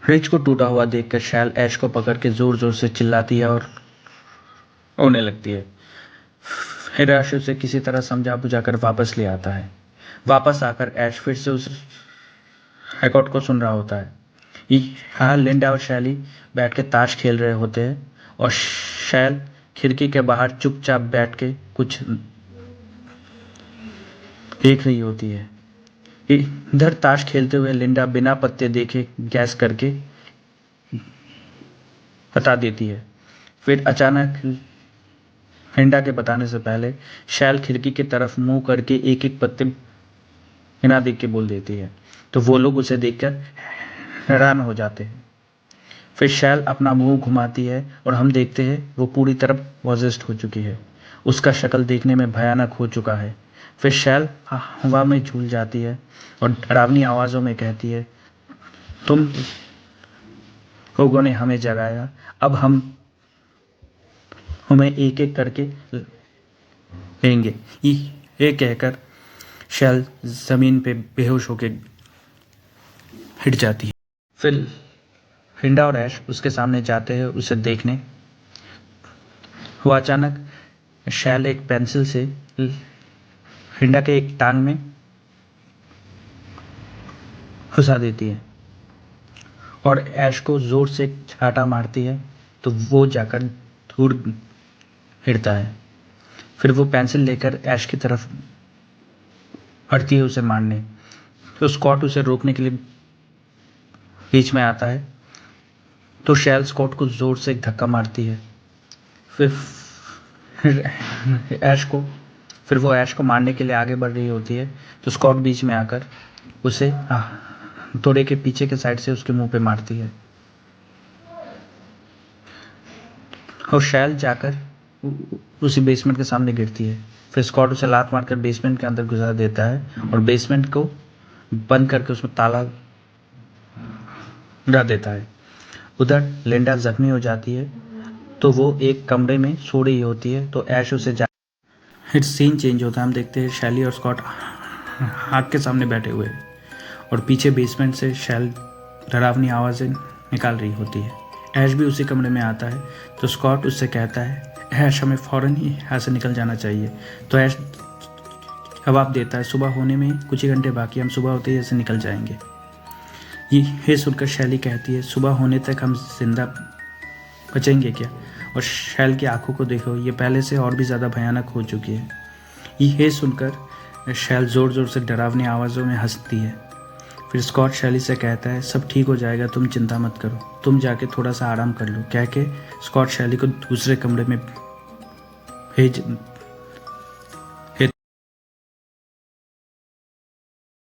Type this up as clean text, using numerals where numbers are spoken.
Rich को टूटा हुआ देखकर शैल ऐश को पकड़ के जोर जोर से चिल्लाती है और रोने लगती है। फिर ऐश उसे किसी तरह समझा बुझाकर वापस ले आता है। वापस आकर ऐश फिर से उस रिकॉर्ड को सुन रहा होता है। यहाँ लिंडा और शैली बैठ के ताश खेल रहे होते हैं और शैल खिड़की के बाहर चुपचाप बैठ के कुछ देख रही होती है। इधर ताश खेलते हुए लिंडा बिना पत्ते देखे गैस करके बता देती है। फिर अचानक लिंडा के बताने से पहले शैल खिड़की की तरफ मुंह करके एक एक पत्ते बिना देख के बोल देती है, तो वो लोग उसे देखकर हैरान हो जाते हैं। फिर शैल अपना मुंह घुमाती है और हम देखते हैं वो पूरी तरह पॉजेस्ड हो चुकी है। उसका शक्ल देखने में भयानक हो चुका है। फिर शैल हवा में झूल जाती है और डरावनी आवाज़ों में कहती है, तुम लोगों ने हमें जगाया, अब हम हमें एक एक करके लेंगे। ये कहकर शैल ज़मीन पे बेहोश होके हिट जाती है। फिर हिंडा और ऐश उसके सामने जाते हैं उसे देखने। वो अचानक शैल एक पेंसिल से हिंडा के एक टांग में घुसा देती है और ऐश को जोर से चाटा मारती है, तो वो जाकर दूर हिड़ता है। फिर वो पेंसिल लेकर ऐश की तरफ बढ़ती है उसे मारने, तो स्कॉट उसे रोकने के लिए बीच में आता है, तो शैल स्कॉट को जोर से एक धक्का मारती है। फिर वो ऐश को मारने के लिए आगे बढ़ रही होती है, तो स्कॉट बीच में आकर उसे हथौड़े के पीछे के साइड से उसके मुंह पे मारती है और शैल जाकर उसी बेसमेंट के सामने गिरती है। फिर स्कॉट उसे लात मारकर बेसमेंट के अंदर घुसा देता है और बेसमेंट को बंद करके उसमें ताला लगा देता है। उधर लिंडा जख्मी हो जाती है, तो वो एक कमरे में सो रही होती है, तो ऐश उसे फिर सीन चेंज होता है। हम देखते हैं शैली और स्कॉट आग के सामने बैठे हुए और पीछे बेसमेंट से शैल डरावनी आवाज़ें निकाल रही होती है। ऐश भी उसी कमरे में आता है, तो स्कॉट उससे कहता है, ऐश हमें फ़ौरन ही यहाँ से निकल जाना चाहिए। तो ऐश जवाब देता है, सुबह होने में कुछ ही घंटे बाकी, हम सुबह होते ही ऐसे निकल जाएंगे। ये सुनकर शैली कहती है, सुबह होने तक हम जिंदा बचेंगे क्या? और शैल की आंखों को देखो, ये पहले से और भी ज़्यादा भयानक हो चुकी है। ये सुनकर शैल ज़ोर ज़ोर से डरावनी आवाज़ों में हंसती है। फिर स्कॉट शैली से कहता है, सब ठीक हो जाएगा, तुम चिंता मत करो, तुम जाके थोड़ा सा आराम कर लो, कह के स्कॉट शैली को दूसरे कमरे में भेज